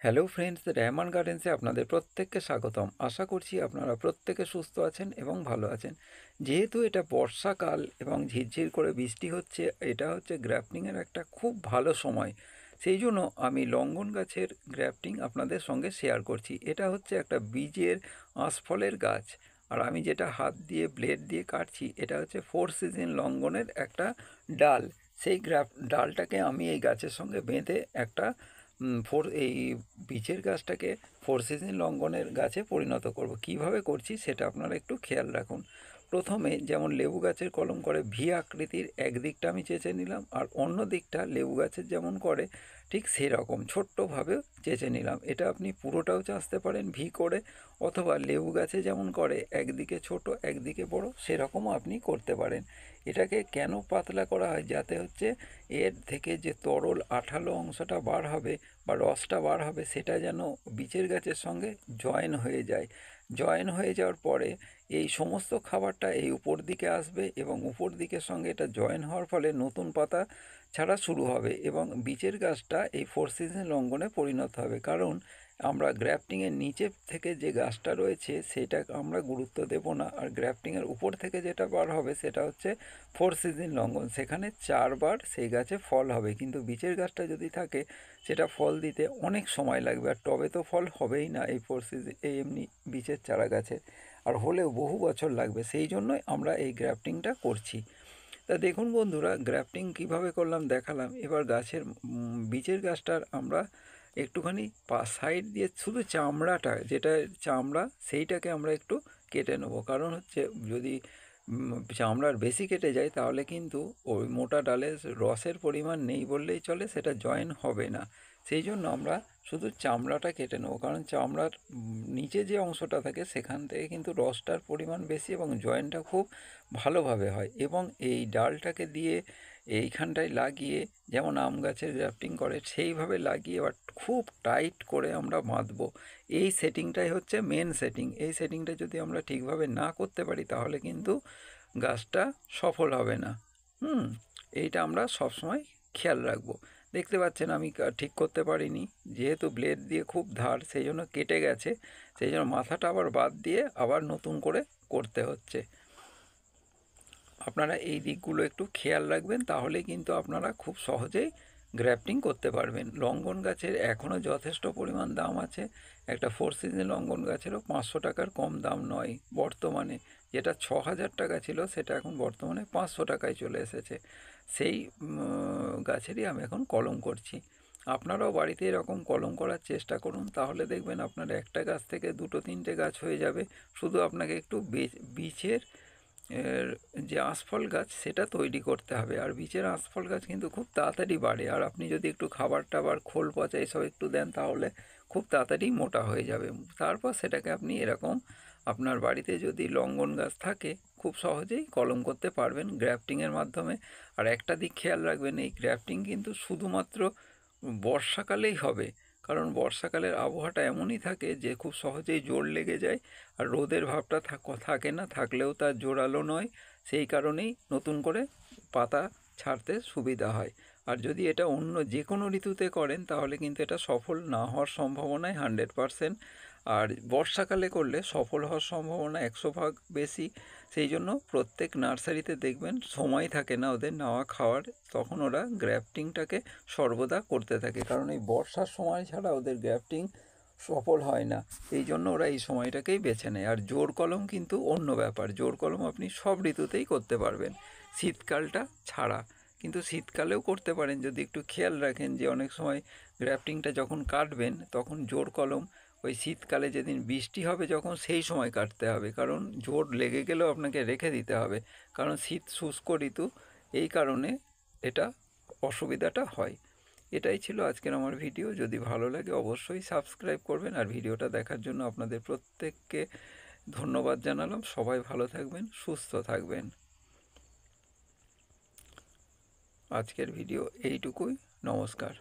Hello friends, Rehman গার্ডেন্সে আপনাদের প্রত্যেককে স্বাগতম। আশা করছি আপনারা প্রত্যেকে সুস্থ আছেন এবং ভালো আছেন। যেহেতু এটা বর্ষাকাল এবং ঝিরঝির করে বৃষ্টি হচ্ছে, এটা হচ্ছে গ্রাফটিংয়ের একটা খুব ভালো সময়। সেই জন্য আমি লঙ্ঘন গাছের গ্রাফটিং আপনাদের সঙ্গে শেয়ার করছি। এটা হচ্ছে একটা বীজের আঁশফলের গাছ, আর আমি যেটা হাত দিয়ে ব্লেড দিয়ে কাটছি এটা হচ্ছে 4 সিজন লঙ্ঘনের একটা ডাল। সেই ডালটাকে আমি এই গাছের সঙ্গে বেঁধে একটা এই বীচের গাছটাকে 4 সিজন লঙ্ঘনের গাছে পরিণত করব। কিভাবে করছি সেটা আপনারা একটু খেয়াল রাখুন। প্রথমে যেমন লেবু গাছের কলম করে ভি আকৃতির একদিকটা আমি চেঁচে নিলাম, আর অন্য দিকটা লেবু গাছের যেমন করে ঠিক সেরকম ছোট্টভাবে চেঁচে নিলাম। এটা আপনি পুরোটাও চাঁচতে পারেন ভি করে, অথবা লেবু গাছে যেমন করে একদিকে ছোট একদিকে বড়, সেরকমও আপনি করতে পারেন। এটাকে কেন পাতলা করা হয়? যাতে হচ্ছে এর থেকে যে তরল আঠালো অংশটা বার হবে বা রসটা বার হবে, সেটা যেন বীচের গাছের সঙ্গে জয়েন হয়ে যায়। জয়েন হয়ে যাওয়ার পরে এই সমস্ত খাবারটা এই উপর দিকে আসবে, এবং উপর দিকের সঙ্গে এটা জয়েন হওয়ার ফলে নতুন পাতা ছাড়া শুরু হবে, এবং বীচের গাছটা এই 4 সিজন লঙ্ঘনে পরিণত হবে। কারণ আমরা গ্রাফটিংয়ের নিচে থেকে যে গাছটা রয়েছে সেটা আমরা গুরুত্ব দেব না, আর গ্রাফটিংয়ের উপর থেকে যেটা বার হবে সেটা হচ্ছে 4 সিজন লঙ্ঘন। সেখানে 4বার সেই গাছে ফল হবে, কিন্তু বীচের গাছটা যদি থাকে সেটা ফল দিতে অনেক সময় লাগবে, আর টবে তো ফল হবেই না এই 4 সিজন এই এমনি বীচের চারা গাছের, আর হলেও বহু বছর লাগবে। সেই জন্যই আমরা এই গ্রাফটিংটা করছি। তা দেখুন বন্ধুরা, গ্রাফটিং কিভাবে করলাম দেখালাম। এবার গাছের বীচের গাছটার আমরা একটুখানি সাইড দিয়ে শুধু চামড়াটা, যেটা চামড়া সেইটাকে আমরা একটু কেটে নেব। কারণ হচ্ছে যদি চামড়ার বেশি কেটে যায় তাহলে কিন্তু ওই মোটা ডালে রসের পরিমাণ নেই বললেই চলে, সেটা জয়েন হবে না। সেই জন্য আমরা শুধু চামড়াটা কেটে নেব, কারণ চামড়ার নিচে যে অংশটা থাকে সেখান থেকে কিন্তু রসটার পরিমাণ বেশি এবং জয়েনটা খুব ভালোভাবে হয়। এবং এই ডালটাকে দিয়ে এইখানটায় লাগিয়ে, যেমন আম গাছের গ্রাফটিং করে সেইভাবে লাগিয়ে এবার খুব টাইট করে আমরা বাঁধবো। এই সেটিংটাই হচ্ছে মেন সেটিং। এই সেটিংটা যদি আমরা ঠিকভাবে না করতে পারি তাহলে কিন্তু গাছটা সফল হবে না। এইটা আমরা সবসময় খেয়াল রাখবো। দেখতে পাচ্ছেন আমি ঠিক করতে পারিনি, যেহেতু ব্লেড দিয়ে খুব ধার সেই জন্য কেটে গেছে। সেই জন্য মাথাটা আবার বাদ দিয়ে আবার নতুন করে করতে হচ্ছে। আপনারা এই দিকগুলো একটু খেয়াল রাখবেন, তাহলে কিন্তু আপনারা খুব সহজেই গ্রাফটিং করতে পারবেন। লঙ্ঘন গাছের এখনও যথেষ্ট পরিমাণ দাম আছে। একটা 4 সিজন লঙ্ঘন গাছেরও 500 টাকার কম দাম নয় বর্তমানে। যেটা 6,000 টাকা ছিল সেটা এখন বর্তমানে 500 টাকায় চলে এসেছে। সেই গাছেরই আমি এখন কলম করছি। আপনারাও বাড়িতে এরকম কলম করার চেষ্টা করুন, তাহলে দেখবেন আপনার একটা গাছ থেকে 2-3টে গাছ হয়ে যাবে। শুধু আপনাকে একটু বীচের এর যে আঁশফল গাছ সেটা তৈরি করতে হবে। আর বীচের আঁশফল গাছ কিন্তু খুব তাড়াতাড়ি বাড়ে, আর আপনি যদি একটু খাবার টাবার খোল পচা এসব একটু দেন তাহলে খুব তাড়াতাড়ি মোটা হয়ে যাবে। তারপর সেটাকে আপনি এরকম আপনার বাড়িতে যদি লঙ্ঘন গাছ থাকে খুব সহজেই কলম করতে পারবেন গ্রাফটিংয়ের মাধ্যমে। আর একটা দিক খেয়াল রাখবেন, এই গ্রাফটিং কিন্তু শুধুমাত্র বর্ষাকালেই হবে, কারণ বর্ষাকালের আবহাওয়াটা এমনই থাকে যে খুব সহজেই জোর লেগে যায়, আর রোদের ভাবটা থাকে না, থাকলেও তার জোরালো নয়। সেই কারণেই নতুন করে পাতা ছাড়তে সুবিধা হয়। আর যদি এটা অন্য যে কোনো ঋতুতে করেন তাহলে কিন্তু এটা সফল না হওয়ার সম্ভাবনাই 100%। আর বর্ষাকালে করলে সফল হওয়ার সম্ভাবনা 100 ভাগ বেশি। সেই জন্য প্রত্যেক নার্সারিতে দেখবেন সময় থাকে না ওদের নাওয়া খাওয়ার, তখন ওরা গ্রাফটিংটাকে সর্বদা করতে থাকে, কারণ এই বর্ষার সময় ছাড়া ওদের গ্রাফটিং সফল হয় না। এই জন্য ওরা এই সময়টাকেই বেছে নেয়। আর জোর কলম কিন্তু অন্য ব্যাপার, জোর কলম আপনি সব ঋতুতেই করতে পারবেন, শীতকালটা ছাড়া। কিন্তু শীতকালেও করতে পারেন যদি একটু খেয়াল রাখেন যে অনেক সময় গ্রাফটিংটা যখন কাটবেন তখন জোর কলম ওই শীতকালে যেদিন বৃষ্টি হবে যখন সেই সময় কাটতে হবে, কারণ জোর লেগে গেলেও আপনাকে রেখে দিতে হবে, কারণ শীত শুষ্ক ঋতু। এই কারণে এটা অসুবিধাটা হয়। এটাই ছিল আজকের আমার ভিডিও। যদি ভালো লাগে অবশ্যই সাবস্ক্রাইব করবেন, আর ভিডিওটা দেখার জন্য আপনাদের প্রত্যেককে ধন্যবাদ জানালাম। সবাই ভালো থাকবেন, সুস্থ থাকবেন। আজকের ভিডিও এইটুকুই। নমস্কার।